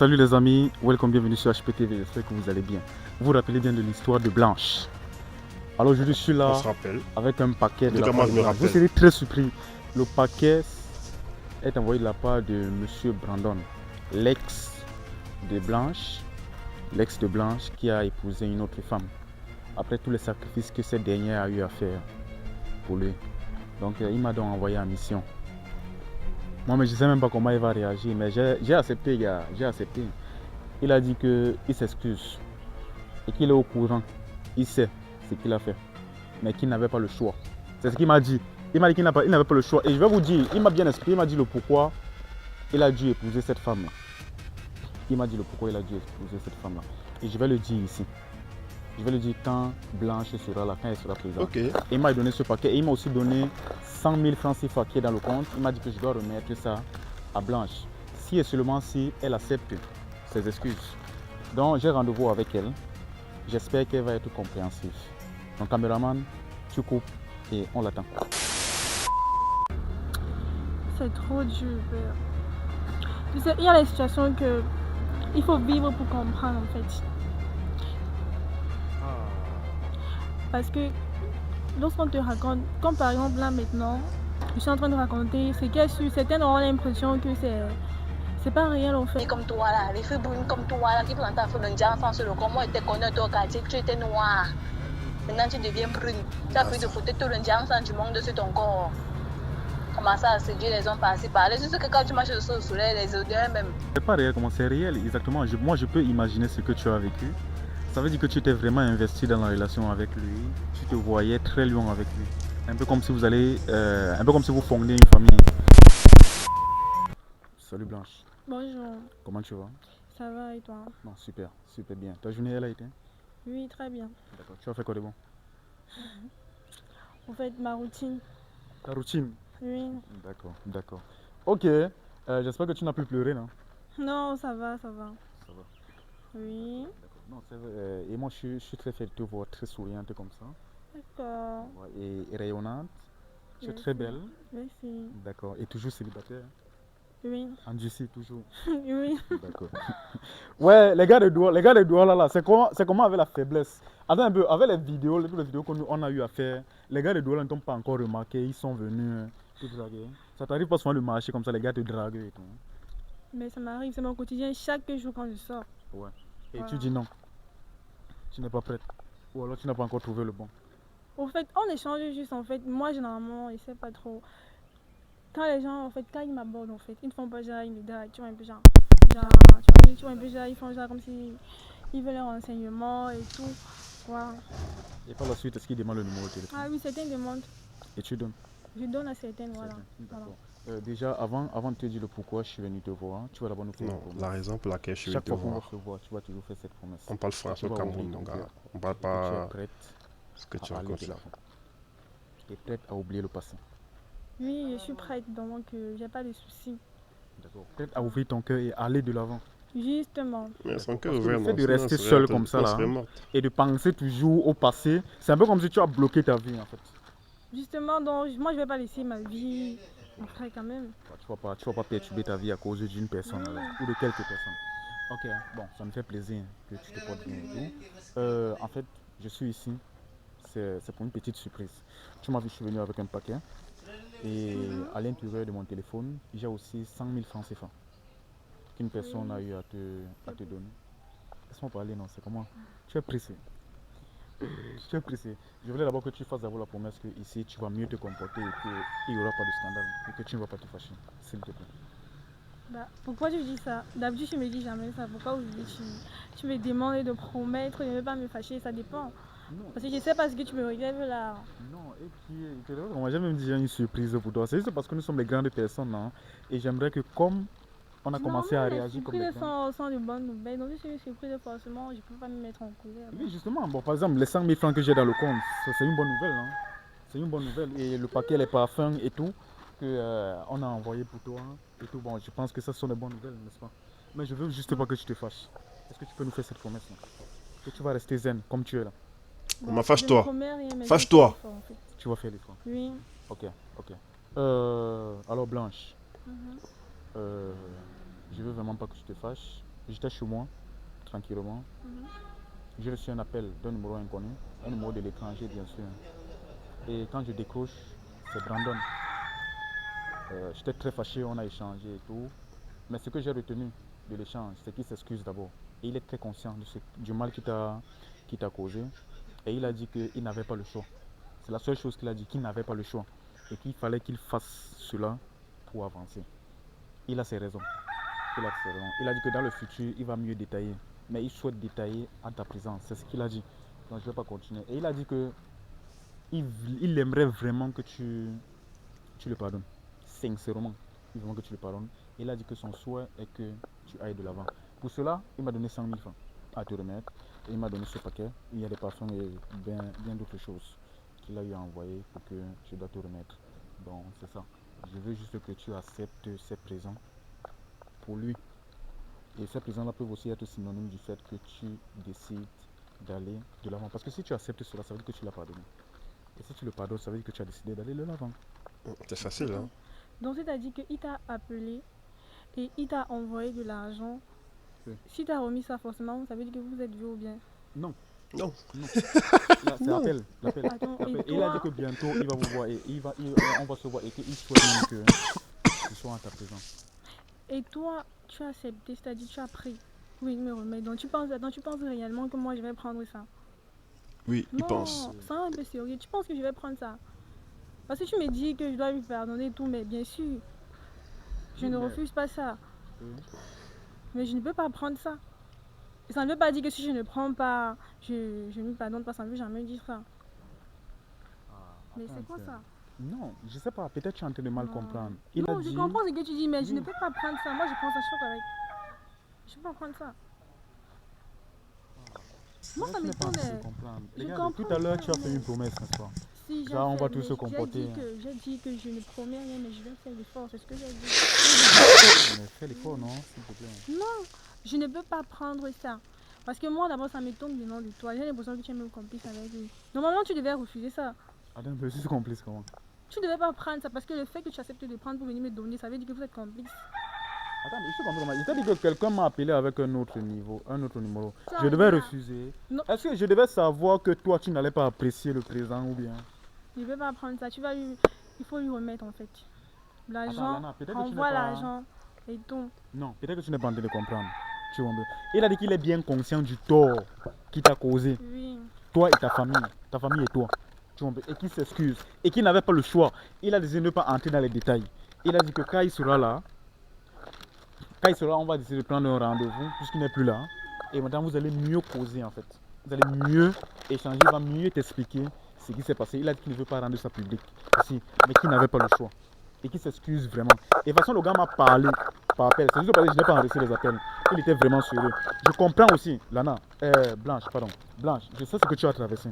Salut les amis, welcome, bienvenue sur HPTV, j'espère que vous allez bien. Vous vous rappelez bien de l'histoire de Blanche. Alors aujourd'hui je suis là avec un paquet de la part de Blanche. Vous serez très surpris, le paquet est envoyé de la part de Monsieur Brandon, l'ex de Blanche qui a épousé une autre femme. Après tous les sacrifices que cette dernière a eu à faire pour lui. Donc il m'a donc envoyé en mission. Moi mais je sais même pas comment il va réagir, mais j'ai accepté gars, j'ai accepté. Il a dit qu'il s'excuse et qu'il est au courant, il sait ce qu'il a fait, mais qu'il n'avait pas le choix. C'est ce qu'il m'a dit. Il m'a dit qu'il n'avait pas le choix. Et je vais vous dire, il m'a bien expliqué, il m'a dit le pourquoi il a dû épouser cette femme-là. Il m'a dit le pourquoi il a dû épouser cette femme-là. Et je vais le dire ici. Je vais le dire quand Blanche sera là, quand elle sera présente. Okay. Et il m'a donné ce paquet et il m'a aussi donné 100 000 francs CFA qui est dans le compte. Il m'a dit que je dois remettre ça à Blanche. Si et seulement si elle accepte ses excuses. Donc j'ai rendez-vous avec elle. J'espère qu'elle va être compréhensive. Donc caméraman, tu coupes et on l'attend. C'est trop dur. Tu sais, il y a des situations que il faut vivre pour comprendre en fait. Parce que lorsqu'on te raconte, comme par exemple là maintenant, je suis en train de raconter ce qu'elle su, certains auront l'impression que c'est pas réel en fait. Comme toi là, les filles brunes comme toi là, qui plantent à feu le diamant sur le comment était connu au quartier, tu étais noir. Maintenant tu deviens brune. Tu as pris de photos tout le diamant du monde sur ton corps. Commencer à séduire les hommes par-ci par-là. C'est sûr que quand tu marches au soleil, les odeurs même. C'est pas réel, comment c'est réel exactement. Moi je peux imaginer ce que tu as vécu. Ça veut dire que tu étais vraiment investi dans la relation avec lui. Tu te voyais très loin avec lui. Un peu comme si vous allez, un peu comme si vous fondez une famille. Salut Blanche. Bonjour. Comment tu vas? Ça va et toi? Non, super, super bien. Ta journée elle a été? Oui, très bien. D'accord. Tu as fait quoi de bon? En fait, ma routine. Ta routine? Oui. D'accord, d'accord. Ok, j'espère que tu n'as plus pleuré, non? Non, ça va, ça va. Ça va. Oui. Non, c'est vrai. Et moi, je suis très fier de te voir très souriante comme ça. D'accord. Ouais, et rayonnante. Tu es Merci. très belle. Merci. D'accord. Et toujours célibataire. Oui. Endurci, toujours. Oui. D'accord. Ouais, les gars de Douala là, c'est comment avec la faiblesse. Attends un peu, avec toutes les vidéos qu'on a eu à faire, les gars de Douala ne t'ont pas encore remarqué, ils sont venus te draguer. Ça t'arrive pas souvent de marcher comme ça, les gars te draguent et tout. Mais ça m'arrive, c'est mon quotidien chaque jour quand je sors. Ouais. Et Voilà. tu dis non. Tu n'es pas prête. Ou alors tu n'as pas encore trouvé le bon. En fait, on échange juste en fait. Moi, généralement, je sais pas trop. Quand les gens, en fait, quand ils m'abordent, en fait, ils ne font pas genre, ils me draguent, tu vois, un peu genre, tu vois, un peu genre, ils font genre comme si ils veulent les renseignements et tout. Voilà. Et par la suite, est-ce qu'ils demandent le numéro de téléphone? Ah oui, certains demandent. Et tu donnes? Je donne à certaines, voilà. D'accord. Déjà, avant de te dire le pourquoi je suis venu te voir, tu vas d'abord nous faire une promesse. La raison pour laquelle je suis venu Chaque te fois qu'on va voir. se voir, tu vas toujours faire cette promesse. On parle français au Cameroun, donc on parle pas tu es prête ce que tu à aller racontes de là. l'avant. Tu es prête à oublier le passé. Oui, je suis prête, donc j'ai pas de soucis. D'accord. Prête à ouvrir ton cœur et aller de l'avant. Justement. Mais son cœur Parce que ouvert, le fait non, de sinon rester elle serait- seul comme ça elle là serait morte. et de penser toujours au passé, c'est un peu comme si tu as bloqué ta vie en fait. Justement, donc moi je vais pas laisser ma vie après quand même. Tu vas pas perturber ta vie à cause d'une personne alors, ou de quelques personnes. Ok, bon, ça me fait plaisir que tu te portes bien et tout. En fait, je suis ici, c'est pour une petite surprise. Tu m'as vu, je suis venu avec un paquet et à l'intérieur de mon téléphone, j'ai aussi 100 000 francs CFA qu'une personne a eu à te donner. Laisse-moi parler, non, c'est comment? Tu es pressé. Tu es pressé. Je voulais d'abord que tu fasses d'abord la promesse que ici tu vas mieux te comporter et qu'il n'y aura pas de scandale et que tu ne vas pas te fâcher, s'il te plaît. Bah, pourquoi tu dis ça? D'habitude, tu me dis jamais ça. Pourquoi aujourd'hui tu me demandes de promettre de ne pas me fâcher? Ça dépend. Non. Parce que je sais pas ce que tu me relèves là. Non, et puis, on m'a jamais dit une surprise pour toi. C'est juste parce que nous sommes des grandes personnes, hein, et j'aimerais que comme on a commencé à réagir comme des Les grands. surprises sont de bonnes nouvelles. Donc, si c'est une surprise, forcément, je peux pas me mettre en colère. Oui, justement, bon, par exemple, les 100 000 francs que j'ai dans le compte, c'est une bonne nouvelle. Hein. C'est une bonne nouvelle. Et le paquet, les parfums et tout, on a envoyé pour toi. Et tout, bon, je pense que ça sont des bonnes nouvelles, n'est-ce pas? Mais je veux juste pas que tu te fâches. Est-ce que tu peux nous faire cette promesse là? Que tu vas rester zen comme tu es là. Bon, fâche-toi. Je ne promets rien, mais Fâche-toi. je vais faire l'effort, en fait. Tu vas faire l'effort. Oui. Ok, ok. Alors Blanche, je veux vraiment pas que tu te fâches. J'étais chez moi, tranquillement. J'ai reçu un appel d'un numéro inconnu, un numéro de l'étranger bien sûr. Et quand je décroche, c'est Brandon. J'étais très fâché, on a échangé et tout. Mais ce que j'ai retenu de l'échange, c'est qu'il s'excuse d'abord. Et il est très conscient du mal qu'il t'a causé. Et il a dit qu'il n'avait pas le choix. C'est la seule chose qu'il a dit, qu'il n'avait pas le choix. Et qu'il fallait qu'il fasse cela pour avancer. Il a ses raisons. Il a dit que dans le futur, il va mieux détailler. Mais il souhaite détailler en ta présence. C'est ce qu'il a dit. Donc je ne vais pas continuer. Et il a dit que il aimerait vraiment que tu le pardonnes. Sincèrement, il veut vraiment que tu le pardonnes. Il a dit que son souhait est que tu ailles de l'avant. Pour cela, il m'a donné 100 000 francs à te remettre. Et il m'a donné ce paquet. Il y a des parfums et bien d'autres choses qu'il a eu à envoyer pour que je dois te remettre. Donc c'est ça. Je veux juste que tu acceptes ces présents pour lui. Et ces présents-là peuvent aussi être synonymes du fait que tu décides d'aller de l'avant. Parce que si tu acceptes cela, ça veut dire que tu l'as pardonné. Et si tu le pardonnes, ça veut dire que tu as décidé d'aller de l'avant. C'est facile, hein. Donc c'est-à-dire qu'il t'a appelé et il t'a envoyé de l'argent. Oui. Si tu as remis ça forcément, ça veut dire que vous êtes vieux ou bien? Non. Non. C'est l'appel. Attends, et Et il a dit que bientôt il va vous voir et on va se voir et qu'il souhaite même que ce soit en ta présence. Et toi, tu as accepté, c'est-à-dire tu as pris pour venir me remettre. Donc tu penses réellement que moi je vais prendre ça? Oui, il Non, pense. c'est un peu sérieux. Tu penses que je vais prendre ça? Parce que tu me dis que je dois lui pardonner et tout, mais bien sûr, je ne refuse pas ça. Mais je ne peux pas prendre ça. Et ça ne veut pas dire que si je ne prends pas, je ne lui pardonne pas, ça ne veut jamais dire ça. Mais c'est quoi ça? Non, je sais pas, peut-être tu es en train de mal comprendre. Non, je comprends ce que tu dis, mais je ne peux pas prendre ça. Moi, je prends ça chaud avec. Je ne peux pas prendre ça. Moi, ça m'étonne. Je comprends. Tout à l'heure, tu as fait une promesse, n'est-ce pas? Si, ça, on va tous se comporter. J'ai dit que je ne promets rien, mais je vais faire l'effort, c'est ce que j'ai dit. Mais fais l'effort, non, s'il te plaît. Non, je ne peux pas prendre ça. Parce que moi, d'abord, ça m'étonne du nom de toi. J'ai l'impression que tu es même complice avec lui. Normalement, tu devais refuser ça. Attends, mais je suis complice comment? Tu ne devais pas prendre ça parce que le fait que tu acceptes de prendre pour venir me donner, ça veut dire que vous êtes complice. Attends, mais je suis complice comment? Il t'a dit que quelqu'un m'a appelé avec un autre numéro. Je devais refuser. Est-ce que je devais savoir que toi, tu n'allais pas apprécier le présent ou bien? Je ne vais pas prendre ça. Il faut lui remettre en fait. L'argent, envoie l'argent et tout. Non, peut-être que tu n'es pas en train de comprendre. Tu vois, il a dit qu'il est bien conscient du tort qu'il t'a causé. Oui. Toi et ta famille et toi. Tu vois, et qu'il s'excuse. Et qu'il n'avait pas le choix. Il a décidé de ne pas entrer dans les détails. Il a dit que quand il sera là, on va décider de prendre un rendez-vous puisqu'il n'est plus là. Et maintenant, vous allez mieux causer en fait. Vous allez mieux échanger, il va mieux t'expliquer ce qui s'est passé. Il a dit qu'il ne veut pas rendre ça public aussi, mais qu'il n'avait pas le choix. Et qu'il s'excuse vraiment. Et de toute façon, le gars m'a parlé par appel. C'est juste parce que je n'ai pas enregistré les appels. Il était vraiment sérieux. Je comprends aussi, Blanche, je sais ce que tu as traversé.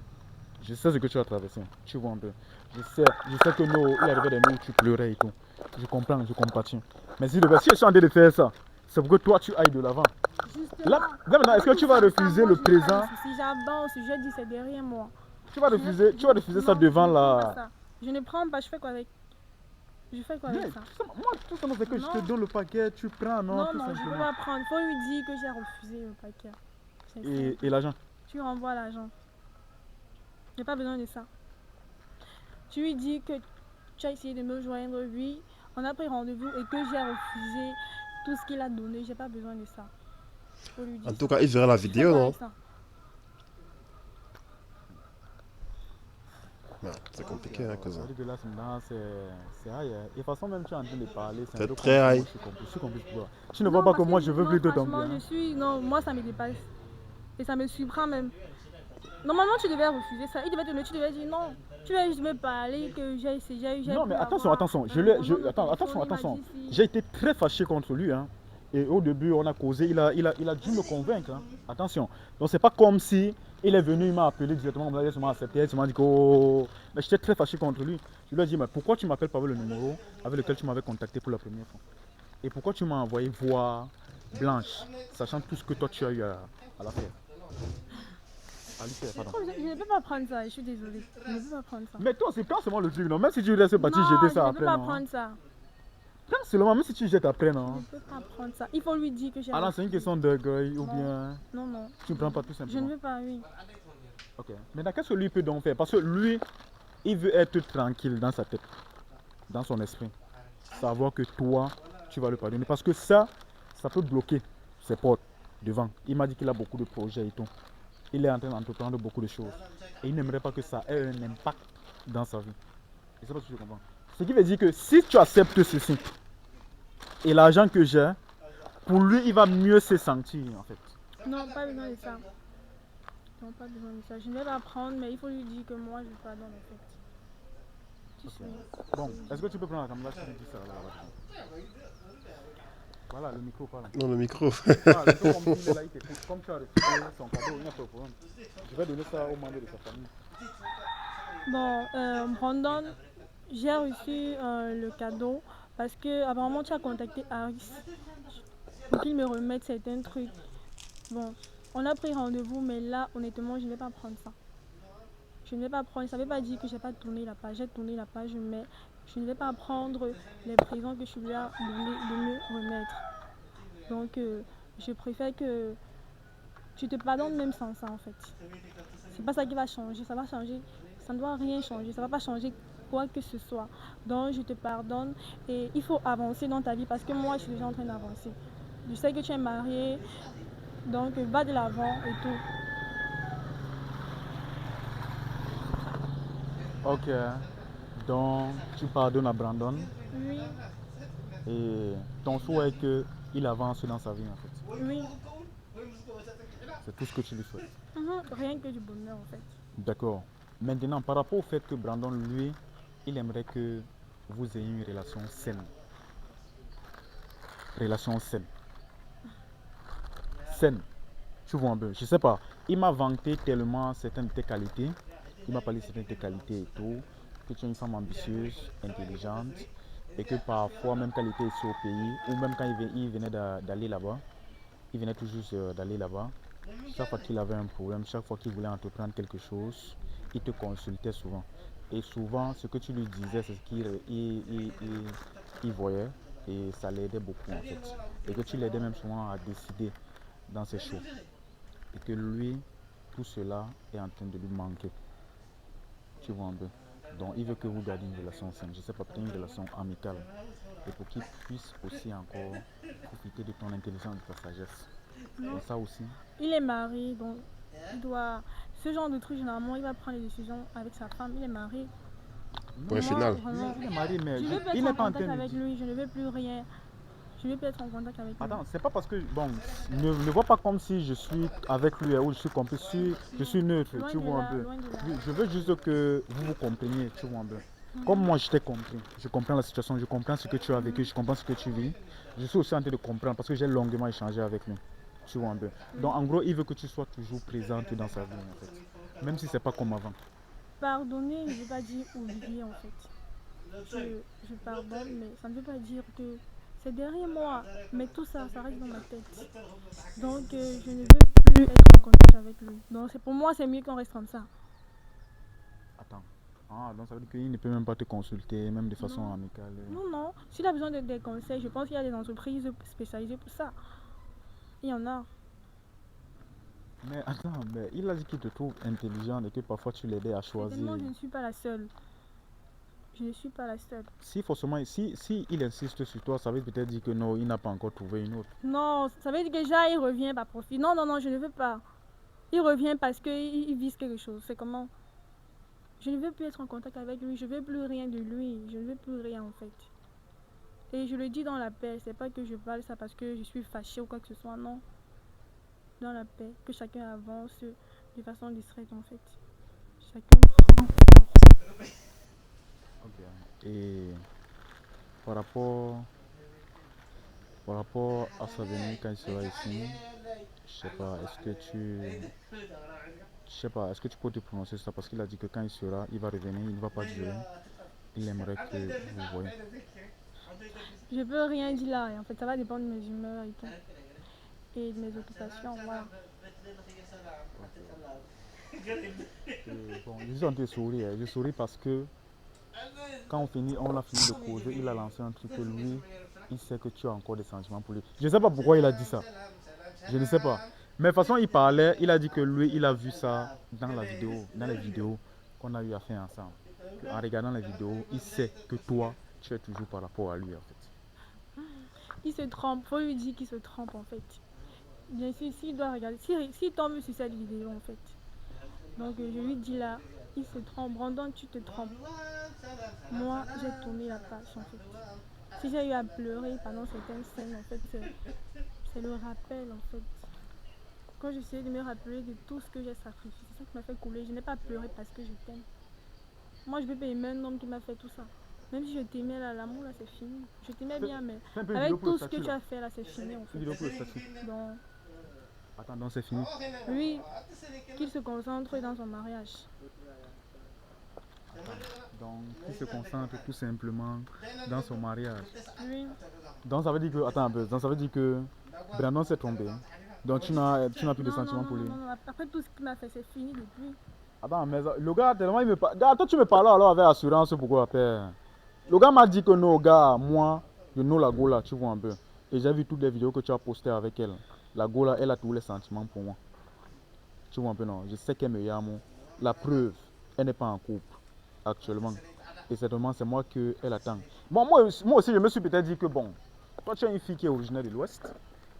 Tu vois un peu. Je sais que il arrivait des nuits où tu pleurais et tout. Je comprends, je compatis. Mais si je suis en train de faire ça, c'est pour que toi tu ailles de l'avant. Là maintenant, est-ce que tu vas refuser le présent? Si j'avance, je dis c'est derrière moi. Tu vas refuser ça devant la... Je ne prends pas, je fais quoi avec? Je fais quoi avec ça? Moi, tout ça, c'est que je te donne le paquet, tu prends, non? Non, je ne peux pas prendre. Il faut lui dire que j'ai refusé le paquet. Et l'argent? Tu renvoies l'argent. J'ai pas besoin de ça. Tu lui dis que tu as essayé de me joindre, lui. On a pris rendez-vous et que j'ai refusé tout ce qu'il a donné. J'ai pas besoin de ça. En tout cas, il verra la vidéo, non? C'est compliqué, hein, cousin. C'est aïe. Et de toute façon, même tu es en train de parler. C'est très aïe. Je suis complice pour toi. Tu ne vois pas que moi, je veux plus de ton bien. Non, moi, ça me dépasse. Et ça me surprend même. Normalement, tu devais refuser ça. Il devait te le, tu devais dire non. Tu devais juste me parler que j'ai essayé. Non, mais attention. Attention. J'ai été très fâché contre lui. Hein. Et au début, on a causé. Il a dû me convaincre. Hein. Attention. Donc, c'est pas comme si il est venu, il m'a appelé directement. Il m'a accepté. Il m'a dit que. Oh. Mais j'étais très fâché contre lui. Je lui ai dit, mais pourquoi tu m'appelles pas avec le numéro avec lequel tu m'avais contacté pour la première fois? Et pourquoi tu m'as envoyé voir Blanche, sachant tout ce que toi tu as eu à la faire? Je ne peux pas prendre ça, je suis désolée. Je ne peux pas prendre ça. Mais toi, c'est pas seulement le truc, non? Même si tu restes parti jeter ça après. Je ne peux pas prendre ça. Non, seulement, même si tu jettes après, Je non. ne peux pas prendre ça. Il faut lui dire que j'ai... Ah non, c'est une question d'orgueil ou Non. bien Non, non. tu ne prends pas tout Je ne simplement. veux pas, oui. Ok. Maintenant, qu'est-ce que lui peut donc faire? Parce que lui, il veut être tranquille dans sa tête, dans son esprit. Savoir que toi, tu vas le pardonner. Parce que ça peut bloquer ses portes devant. Il m'a dit qu'il a beaucoup de projets et tout. Il est en train d'entreprendre beaucoup de choses. Et il n'aimerait pas que ça ait un impact dans sa vie. Je ne sais pas si tu comprends. Ce qui veut dire que si tu acceptes ceci, et l'argent que j'ai, pour lui, il va mieux se sentir en fait. Non, pas besoin de ça. Non, pas besoin de ça. Je ne vais pas prendre, mais il faut lui dire que moi, je pardonne en fait. Tu sais. Bon, est-ce que tu peux prendre la caméra si tu dis ça là? Voilà, le micro parle. Non, le micro. Ah, le micro comme il est là, il t'écoute. Comme tu as reçu son cadeau, il n'y a pas de problème. Je vais donner ça aux membres de sa famille. Bon, Brandon, j'ai reçu le cadeau parce que apparemment tu as contacté Harris pour qu'il me remette certains trucs. Bon, on a pris rendez-vous, mais là, honnêtement, je ne vais pas prendre ça. Je ne vais pas prendre, ça ne veut pas dire que je n'ai pas tourné la page. J'ai tourné la page, mais je ne vais pas prendre les présents que tu lui as donné de me remettre. Donc, je préfère que tu te pardonnes même sans ça en fait. C'est pas ça qui va changer, ça va changer, ça ne doit rien changer, ça ne va pas changer quoi que ce soit. Donc je te pardonne et il faut avancer dans ta vie parce que moi je suis déjà en train d'avancer. Je sais que tu es marié, donc va de l'avant et tout. Ok, donc tu pardonnes à Brandon Oui, et ton souhait est qu'il avance dans sa vie en fait. oui. C'est tout ce que tu lui souhaites. Rien que du bonheur en fait. D'accord. Maintenant, par rapport au fait que Brandon, lui, il aimerait que vous ayez une relation saine. Relation saine. Saine. Tu vois un peu. Je sais pas. Il m'a vanté tellement certaines de tes qualités. Il m'a parlé de certaines de tes qualités et tout. Que tu es une femme ambitieuse, intelligente. Et que parfois, même quand il était ici au pays, ou même quand il venait d'aller là-bas, il venait tout juste d'aller là-bas. Chaque fois qu'il avait un problème, chaque fois qu'il voulait entreprendre quelque chose, il te consultait souvent. Et souvent, ce que tu lui disais, c'est ce qu'il voyait et ça l'aidait beaucoup en fait. Et que tu l'aidais même souvent à décider dans ses choses. Et que lui, tout cela est en train de lui manquer. Tu vois un peu. Donc il veut que vous gardiez une relation saine, je sais pas, peut-être une relation amicale. Et pour qu'il puisse aussi encore profiter de ton intelligence et de ta sagesse. Et ça aussi. Il est marié, donc il doit... Ce genre de truc, généralement, il va prendre les décisions avec sa femme. Il est marié. Point final. Vraiment, Il est marié, mais je ne veux plus il être n'est en pas en contact train de avec lui, je ne veux plus rien. Je ne veux plus être en contact avec lui. Attends, c'est pas parce que, bon, ne le vois pas comme si je suis avec lui ou je suis complice, je suis neutre, Loin tu de vois là, un peu. loin de là. Oui, je veux juste que vous vous compreniez, tu vois un peu. Comme moi je t'ai compris, je comprends la situation, je comprends ce que tu as vécu, je comprends ce que tu vis. Je suis aussi en train de comprendre parce que j'ai longuement échangé avec lui, tu vois un peu. Donc en gros, il veut que tu sois toujours présente dans sa vie en fait, même si c'est pas comme avant. Pardonner ne veut pas dire oublier en fait. Je pardonne, mais ça ne veut pas dire que c'est derrière moi. Mais tout ça, ça reste dans ma tête. Donc je ne veux plus être en contact avec lui. Donc pour moi, c'est mieux qu'on reste comme ça. Attends. Ah, donc ça veut dire qu'il ne peut même pas te consulter, même de façon Non. amicale. Non, non. S'il a besoin de des conseils, je pense qu'il y a des entreprises spécialisées pour ça. Il y en a. Mais attends, mais il a dit qu'il te trouve intelligent et que parfois tu l'aidais à choisir. Certainement, je ne suis pas la seule. Je ne suis pas la seule. Si forcément, si il insiste sur toi, ça veut peut-être dire que non, il n'a pas encore trouvé une autre. Non, ça veut dire que déjà il revient par profit. Non, non, non, je ne veux pas. Il revient parce qu'il vise quelque chose. C'est comment? Je ne veux plus être en contact avec lui. Je ne veux plus rien de lui. Je ne veux plus rien en fait. Et je le dis dans la paix. C'est pas que je parle ça parce que je suis fâchée ou quoi que ce soit. Non. Dans la paix. Que chacun avance de façon distraite en fait. Chacun prend sa route. Ok. Et par rapport à sa venue quand il sera ici, je sais pas, est-ce que tu peux te prononcer ça parce qu'il a dit que quand il sera, il va revenir, il ne va pas durer. Il aimerait que vous voyez. Je peux rien dire là. En fait, ça va dépendre de mes humeurs et tout. Et de mes occupations, voilà. Bon, je suis en train de sourire. Je souris parce que Quand on a fini de causer, il a lancé un truc que lui, il sait que tu as encore des sentiments pour lui. Je ne sais pas pourquoi il a dit ça. Je ne sais pas. Mais de toute façon, il parlait, il a dit que lui, il a vu ça dans les vidéos qu'on a eu à faire ensemble. En regardant les vidéos, il sait que toi, tu es toujours par rapport à lui en fait. Il se trompe, faut lui dire qu'il se trompe en fait. Bien sûr, s'il doit regarder, s'il tombe sur cette vidéo en fait. Donc je lui dis là, il se trompe, Brandon, tu te trompes. Moi, j'ai tourné la page en fait. Si j'ai eu à pleurer pendant certaines scènes, en fait, c'est le rappel en fait. Quand j'essayais de me rappeler de tout ce que j'ai sacrifié, c'est ça qui m'a fait couler. Je n'ai pas pleuré parce que je t'aime. Moi, je peux pas aimer un homme qui m'a fait tout ça. Même si je t'aimais là, l'amour là, c'est fini. Je t'aimais bien, mais avec tout ce que tu as fait là, c'est fini en fait. Donc, attends, donc c'est fini. Lui, qu'il se concentre dans son mariage. Donc, il se concentre tout simplement dans son mariage. Oui. Donc, ça veut dire que, attends un peu, donc ça veut dire que Brandon s'est trompé. Donc, tu n'as plus de sentiments pour lui. Non, après tout ce qu'il m'a fait, c'est fini depuis. Attends, mais le gars, tellement il me parle. Gars, toi, tu me parles alors avec assurance, pourquoi, père? Le gars m'a dit que non, gars, moi, je know la Gola, tu vois un peu. Et j'ai vu toutes les vidéos que tu as postées avec elle. La Gola, elle a tous les sentiments pour moi. Tu vois un peu, non? Je sais qu'elle me aime. La preuve, elle n'est pas en couple actuellement. Et certainement, c'est moi qu'elle attend. Bon, moi aussi, je me suis peut-être dit que, bon, toi, tu es une fille qui est originaire de l'Ouest.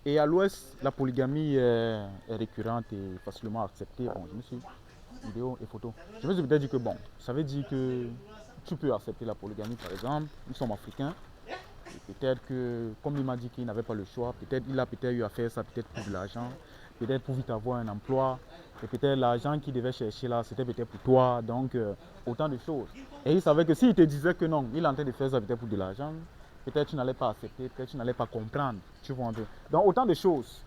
Et à l'Ouest, la polygamie est récurrente et facilement acceptée. Bon, je me suis vidéo et photo. Je me suis peut-être dit que, bon, ça veut dire que tu peux accepter la polygamie, par exemple. Nous sommes africains. Et peut-être que, comme il m'a dit qu'il n'avait pas le choix, peut-être il a peut-être eu à faire ça peut-être pour de l'argent, peut-être pour vite avoir un emploi, et peut-être l'argent qu'il devait chercher là, c'était peut-être pour toi, donc autant de choses. Et il savait que s'il te disait que non, il est en train de faire ça peut-être pour de l'argent, peut-être tu n'allais pas accepter, peut-être tu n'allais pas comprendre, tu vois un peu. Donc autant de choses.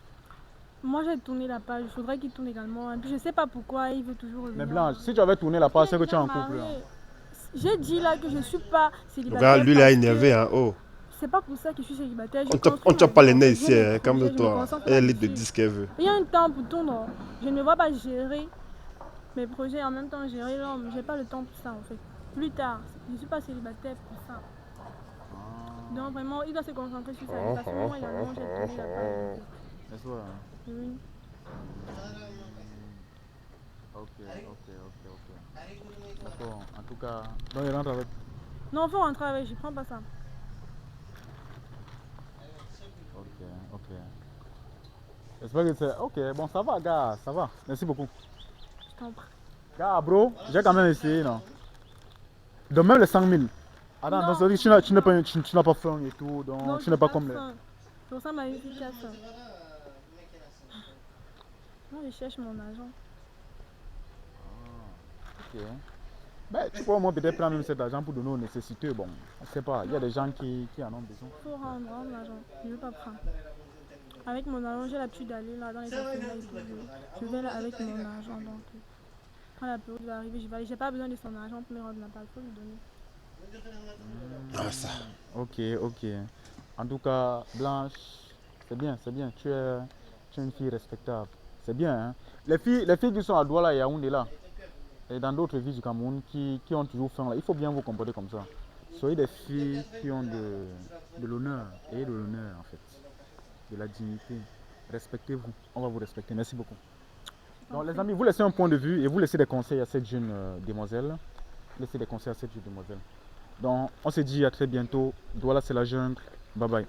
Moi j'ai tourné la page, il faudrait qu'il tourne également. Je ne sais pas pourquoi il veut toujours revenir. Mais Blanche, si tu avais tourné la page, c'est que tu es en couple. J'ai dit là que je ne suis pas célibataire. Regarde, lui, il a énervé en haut. C'est pas pour ça que je suis célibataire. On ne tient pas les nez ici, hein, calme-toi. Elle est de dire ce qu'elle veut. Il y a un temps pour tout, non. Je ne vois pas gérer mes projets en même temps gérer l'homme. Je n'ai pas le temps pour ça en fait. Plus tard, je ne suis pas célibataire pour ça. Donc vraiment, il doit se concentrer sur ça. Parce que moi également, j'ai tourné la page. N'est-ce pas? Oui. Ok. D'accord, en tout cas, donc il rentre avec. Non, il faut rentrer avec, je prends pas ça. Ok. J'espère que c'est. Ok, bon, ça va, gars, ça va. Merci beaucoup. Je t'en prie. Gars, bro, j'ai quand même essayé, non? De même les 100 000. Attends, donc ça veut dire que tu n'as pas faim et tout, donc Non, tu n'es pas comme les. Je ressemble à une fille qui a faim. Moi, je cherche mon argent. Ok. Ben, tu peux au moins peut-être prendre même cet argent pour donner aux nécessiteux. Bon, on ne sait pas, il y a des gens qui en ont besoin. Il faut rendre l'argent, je ne veux pas prendre. Avec mon argent, j'ai l'habitude d'aller là dans les orphelinats et tout. Je vais là avec mon argent. Donc, quand la période va arriver, je vais aller. J'ai pas besoin de son argent pour me rendre la part. Il faut lui donner. Ah, ça. Ok. En tout cas, Blanche, c'est bien. Tu es une fille respectable. C'est bien, hein. Les filles qui sont à Douala et à Yaoundé là, et dans d'autres villes du Cameroun qui ont toujours faim là, il faut bien vous comporter comme ça. Soyez des filles qui ont de l'honneur, et de l'honneur en fait, de la dignité. Respectez-vous, on va vous respecter. Merci beaucoup. Donc les amis, vous laissez un point de vue et vous laissez des conseils à cette jeune demoiselle. Donc on se dit à très bientôt. Douala c'est la jungle. Bye bye.